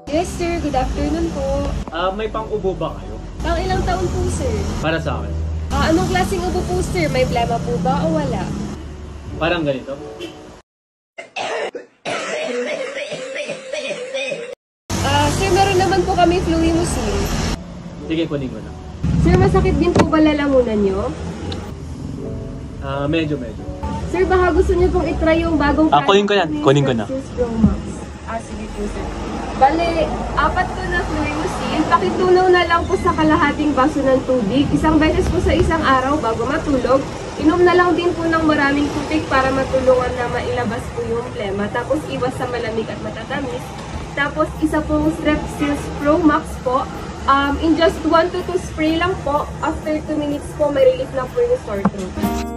Yes, sir. Good afternoon po. May pang-ubo ba kayo? Pang ilang taon po, sir? Para sa akin. Anong klaseng ubo po, sir? May plema po ba o wala? Parang ganito. Sir, meron naman po kami Fluimucil. Sige, kunin ko na. Sir, masakit din po ba lalamunan nyo? Medyo. Sir, baka gusto niyo pong itry yung bagong kunin ko yan. Kunin ko na. Pro Max. Sige po, sir. Bale, 4 to na Fluimucil. Pakitunaw na lang po sa kalahating baso ng tubig. Isang beses po sa isang araw bago matulog. Inom na lang din po ng maraming tubig para matulungan na mailabas po yung plema. Tapos iwas sa malamig at matatamis. Tapos isa pong Strepsils Pro Max po. In just 1 to 2 spray lang po. After 2 minutes po, may relief na po yung sore throat.